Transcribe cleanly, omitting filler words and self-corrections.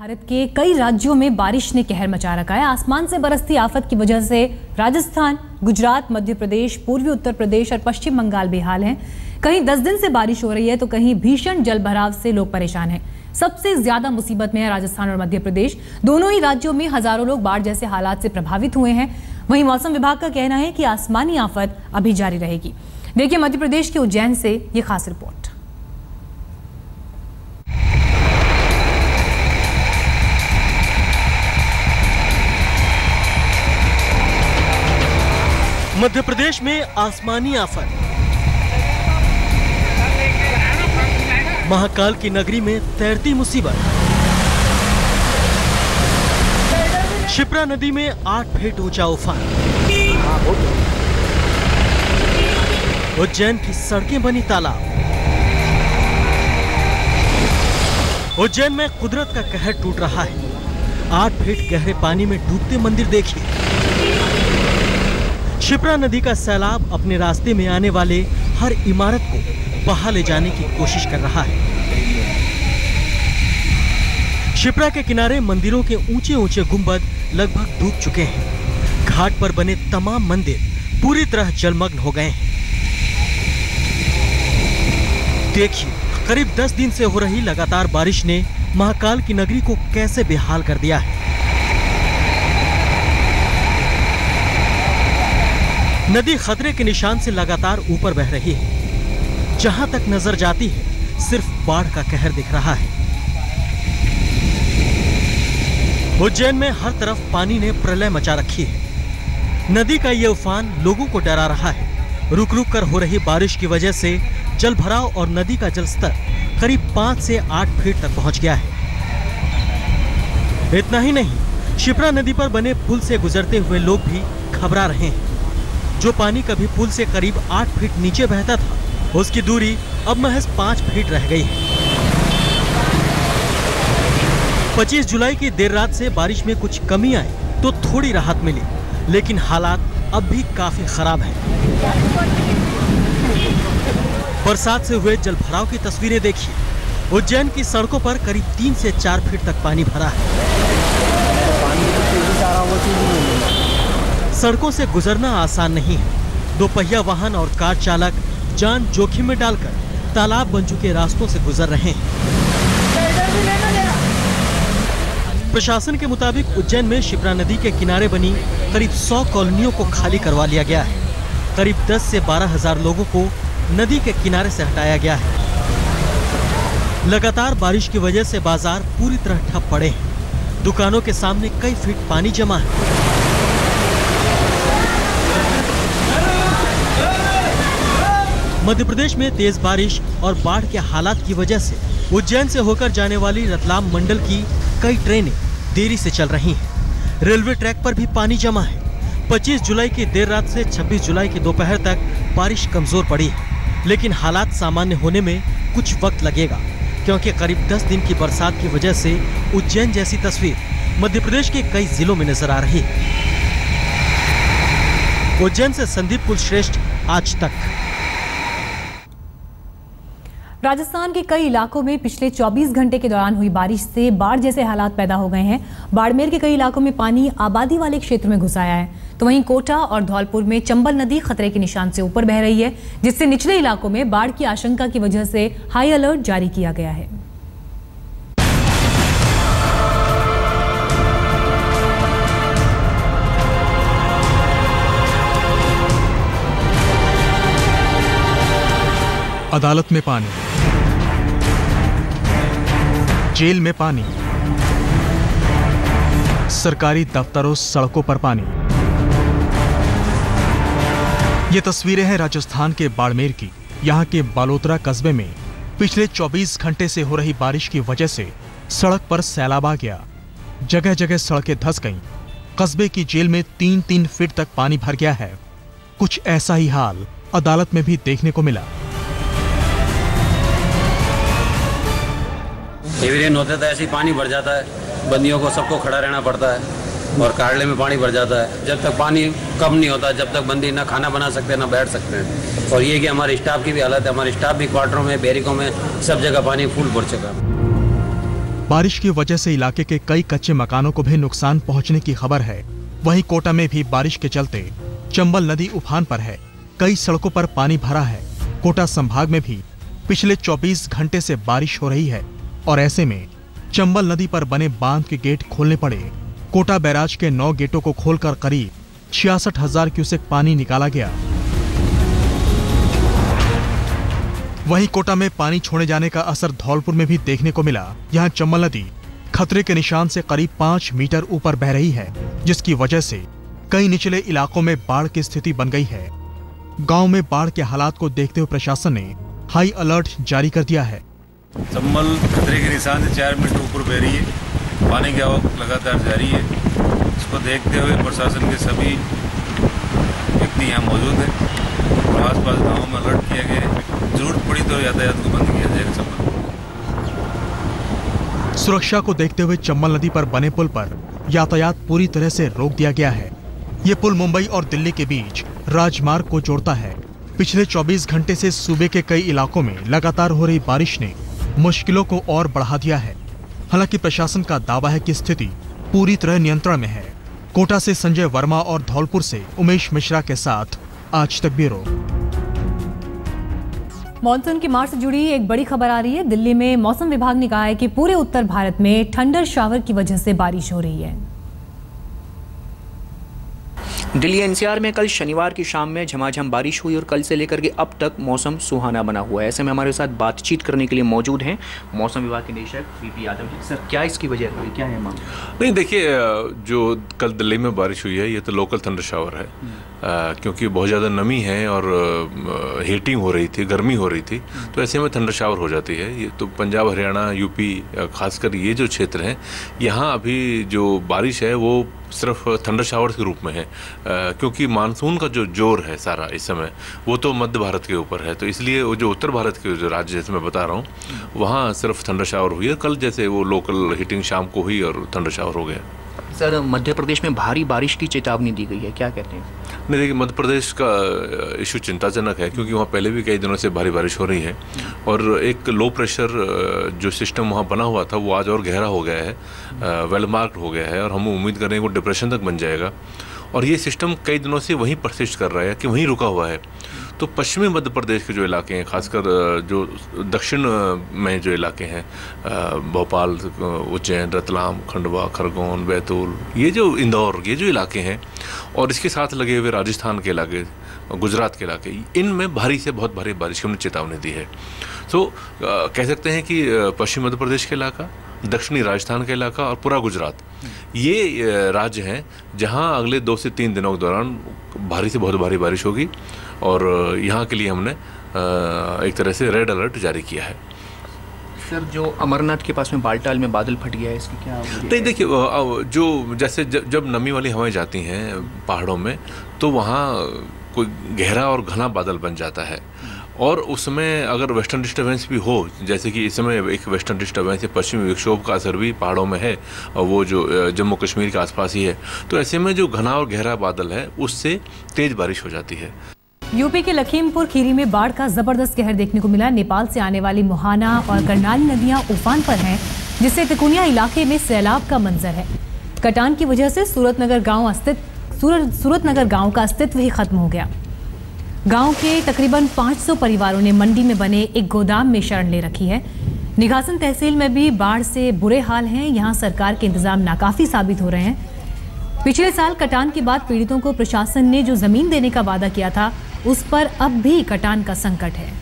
भारत के कई राज्यों में बारिश ने कहर मचा रखा है। आसमान से बरसती आफत की वजह से राजस्थान, गुजरात, मध्य प्रदेश, पूर्वी उत्तर प्रदेश और पश्चिम बंगाल बेहाल हैं। कहीं 10 दिन से बारिश हो रही है तो कहीं भीषण जलभराव से लोग परेशान हैं। सबसे ज्यादा मुसीबत में है राजस्थान और मध्य प्रदेश। दोनों ही राज्यों में हजारों लोग बाढ़ जैसे हालात से प्रभावित हुए हैं। वहीं मौसम विभाग का कहना है कि आसमानी आफत अभी जारी रहेगी। देखिए मध्य प्रदेश के उज्जैन से ये खास रिपोर्ट। मध्य प्रदेश में आसमानी आफत। महाकाल की नगरी में तैरती मुसीबत। शिप्रा नदी में 8 फीट ऊंचा उफान। उज्जैन की सड़कें बनी तालाब। उज्जैन में कुदरत का कहर टूट रहा है। 8 फीट गहरे पानी में डूबते मंदिर देखिए। शिप्रा नदी का सैलाब अपने रास्ते में आने वाले हर इमारत को बहा ले जाने की कोशिश कर रहा है। शिप्रा के किनारे मंदिरों के ऊंचे ऊंचे गुंबद लगभग डूब चुके हैं। घाट पर बने तमाम मंदिर पूरी तरह जलमग्न हो गए हैं। देखिए, करीब 10 दिन से हो रही लगातार बारिश ने महाकाल की नगरी को कैसे बेहाल कर दिया है। नदी खतरे के निशान से लगातार ऊपर बह रही है। जहां तक नजर जाती है सिर्फ बाढ़ का कहर दिख रहा है। उज्जैन में हर तरफ पानी ने प्रलय मचा रखी है। नदी का ये उफान लोगों को डरा रहा है। रुक रुक कर हो रही बारिश की वजह से जलभराव और नदी का जलस्तर करीब 5 से 8 फीट तक पहुंच गया है। इतना ही नहीं, शिप्रा नदी पर बने पुल से गुजरते हुए लोग भी घबरा रहे हैं। जो पानी कभी पुल से करीब 8 फीट नीचे बहता था, उसकी दूरी अब महज 5 फीट रह गई है। 25 जुलाई की देर रात से बारिश में कुछ कमी आई तो थोड़ी राहत मिली, लेकिन हालात अब भी काफी खराब हैं। बरसात से हुए जलभराव की तस्वीरें देखिए। उज्जैन की सड़कों पर करीब 3 से 4 फीट तक पानी भरा है। सड़कों से गुजरना आसान नहीं है। 2 पहिया वाहन और कार चालक जान जोखिम में डालकर तालाब बन चुके रास्तों से गुजर रहे हैं। प्रशासन के मुताबिक उज्जैन में शिप्रा नदी के किनारे बनी करीब 100 कॉलोनियों को खाली करवा लिया गया है। करीब 10 से 12 हजार लोगों को नदी के किनारे से हटाया गया है। लगातार बारिश की वजह से बाजार पूरी तरह ठप पड़े हैं। दुकानों के सामने कई फीट पानी जमा है। मध्य प्रदेश में तेज बारिश और बाढ़ के हालात की वजह से उज्जैन से होकर जाने वाली रतलाम मंडल की कई ट्रेनें देरी से चल रही हैं। रेलवे ट्रैक पर भी पानी जमा है। 25 जुलाई की देर रात से 26 जुलाई की दोपहर तक बारिश कमजोर पड़ी है, लेकिन हालात सामान्य होने में कुछ वक्त लगेगा, क्योंकि करीब 10 दिन की बरसात की वजह से उज्जैन जैसी तस्वीर मध्य प्रदेश के कई जिलों में नजर आ रही है। उज्जैन से संदीप कुलश्रेष्ठ, आज तक। राजस्थान के कई इलाकों में पिछले 24 घंटे के दौरान हुई बारिश से बाढ़ जैसे हालात पैदा हो गए हैं। बाड़मेर के कई इलाकों में पानी आबादी वाले क्षेत्र में घुस आया है, तो वहीं कोटा और धौलपुर में चंबल नदी खतरे के निशान से ऊपर बह रही है, जिससे निचले इलाकों में बाढ़ की आशंका की वजह से हाई अलर्ट जारी किया गया है। अदालत में पानी, जेल में पानी, सरकारी दफ्तरों, सड़कों पर पानी। ये तस्वीरें हैं राजस्थान के बाड़मेर की। यहां के बालोतरा कस्बे में पिछले 24 घंटे से हो रही बारिश की वजह से सड़क पर सैलाब आ गया। जगह जगह सड़कें धंस गईं। कस्बे की जेल में 3-3 फीट तक पानी भर गया है। कुछ ऐसा ही हाल अदालत में भी देखने को मिला। हेवी रेन होता है तो ऐसे ही पानी भर जाता है। बंदियों को सबको खड़ा रहना पड़ता है और कार्यालय में पानी भर जाता है। जब तक पानी कम नहीं होता, जब तक बंदी ना खाना बना सकते ना बैठ सकते हैं। और ये कि हमारे स्टाफ की भी हालत है। हमारे स्टाफ भी क्वार्टरों में, बैरिकों में, सब जगह पानी फुल भर चुका है। बारिश की वजह से इलाके के कई कच्चे मकानों को भी नुकसान पहुंचने की खबर है। वहीं कोटा में भी बारिश के चलते चंबल नदी उफान पर है। कई सड़कों पर पानी भरा है। कोटा संभाग में भी पिछले 24 घंटे से बारिश हो रही है और ऐसे में चंबल नदी पर बने बांध के गेट खोलने पड़े। कोटा बैराज के 9 गेटों को खोलकर करीब 66,000 क्यूसेक पानी निकाला गया। वहीं कोटा में पानी छोड़े जाने का असर धौलपुर में भी देखने को मिला। यहां चंबल नदी खतरे के निशान से करीब 5 मीटर ऊपर बह रही है, जिसकी वजह से कई निचले इलाकों में बाढ़ की स्थिति बन गई है। गांव में बाढ़ के हालात को देखते हुए प्रशासन ने हाई अलर्ट जारी कर दिया है। चंबल खतरे के निशान से 4 मीटर ऊपर बह रही है। पानी की आवक लगातार जारी है। इसको देखते हुए प्रशासन के सभी व्यक्ति यहाँ मौजूद हैं और आसपास गाँव में अलर्ट किया गया है। जरूरत पड़ी तो यातायात को बंद किया जाएगा। चंबल सुरक्षा को देखते हुए चंबल नदी पर बने पुल पर यातायात पूरी तरह से रोक दिया गया है। ये पुल मुंबई और दिल्ली के बीच राजमार्ग को जोड़ता है। पिछले 24 घंटे से सूबे के कई इलाकों में लगातार हो रही बारिश ने मुश्किलों को और बढ़ा दिया है। हालांकि प्रशासन का दावा है कि स्थिति पूरी तरह नियंत्रण में है। कोटा से संजय वर्मा और धौलपुर से उमेश मिश्रा के साथ आज तक ब्यूरो। मॉनसून की मार्च से जुड़ी एक बड़ी खबर आ रही है। दिल्ली में मौसम विभाग ने कहा है कि पूरे उत्तर भारत में थंडर शावर की वजह से बारिश हो रही है। दिल्ली एनसीआर में कल शनिवार की शाम में झमाझम बारिश हुई और कल से लेकर के अब तक मौसम सुहाना बना हुआ है। ऐसे में हमारे साथ बातचीत करने के लिए मौजूद हैं मौसम विभाग के निदेशक वीपी यादव जी। सर, क्या इसकी वजह हुई, क्या है मामला? नहीं, देखिए, जो कल दिल्ली में बारिश हुई है ये तो लोकल थंडर शावर है। क्योंकि बहुत ज़्यादा नमी है और हीटिंग हो रही थी, गर्मी हो रही थी, तो ऐसे में थंडर शावर हो जाती है। ये तो पंजाब, हरियाणा, यूपी, खासकर ये जो क्षेत्र हैं, यहाँ अभी जो बारिश है वो सिर्फ थंडर शावर के रूप में है। क्योंकि मानसून का जो जोर है सारा इस समय वो तो मध्य भारत के ऊपर है, तो इसलिए वो जो उत्तर भारत के जो राज्य जैसे मैं बता रहा हूँ वहाँ सिर्फ थंडर शावर हुई है। कल जैसे वो लोकल हीटिंग शाम को हुई और थंडर शावर हो गया। सर, मध्य प्रदेश में भारी बारिश की चेतावनी दी गई है, क्या कहते हैं? नहीं, देखिए, मध्य प्रदेश का इशू चिंताजनक है क्योंकि वहाँ पहले भी कई दिनों से भारी बारिश हो रही है और एक लो प्रेशर जो सिस्टम वहाँ बना हुआ था वो आज और गहरा हो गया है, वेल मार्क्ड हो गया है और हम उम्मीद कर रहे हैं वो डिप्रेशन तक बन जाएगा। और ये सिस्टम कई दिनों से वहीं परसिस्ट कर रहा है कि वहीं रुका हुआ है। तो पश्चिमी मध्य प्रदेश के जो इलाके हैं, खासकर जो दक्षिण में जो इलाके हैं, भोपाल, उज्जैन, रतलाम, खंडवा, खरगोन, बैतूल, ये जो इंदौर, ये जो इलाके हैं और इसके साथ लगे हुए राजस्थान के इलाके, गुजरात के इलाके, इनमें भारी से बहुत भारी बारिश की हमने चेतावनी दी है। तो कह सकते हैं कि पश्चिमी मध्य प्रदेश के इलाका, दक्षिणी राजस्थान का इलाका और पूरा गुजरात, ये राज्य हैं जहां अगले 2 से 3 दिनों के दौरान भारी से बहुत भारी बारिश होगी और यहाँ के लिए हमने एक तरह से रेड अलर्ट जारी किया है। सर, जो अमरनाथ के पास में बालटाल में बादल फट गया है, इसकी क्या? नहीं, देखिए, जो जैसे जब नमी वाली हवाएं जाती हैं पहाड़ों में तो वहाँ कोई गहरा और घना बादल बन जाता है और उसमें अगर वेस्टर्न डिस्टर्बेंस भी हो, जैसे कि इस समय एक वेस्टर्न डिस्टर्बेंस है, पश्चिमी विक्षोभ का असर भी पहाड़ों में है और वो जो जम्मू कश्मीर के आसपास ही है, तो ऐसे में जो घना और गहरा बादल है उससे तेज बारिश हो जाती है। यूपी के लखीमपुर खीरी में बाढ़ का जबरदस्त कहर देखने को मिला। नेपाल से आने वाली मोहाना और करनाली नदियां उफान पर हैं, जिससे तिकुनिया इलाके में सैलाब का मंजर है। कटान की वजह से सूरतनगर गांव का अस्तित्व ही खत्म हो गया। गांव के तकरीबन 500 परिवारों ने मंडी में बने एक गोदाम में शरण ले रखी है। निघासन तहसील में भी बाढ़ से बुरे हाल हैं। यहां सरकार के इंतजाम नाकाफी साबित हो रहे हैं। पिछले साल कटान के बाद पीड़ितों को प्रशासन ने जो जमीन देने का वादा किया था उस पर अब भी कटान का संकट है।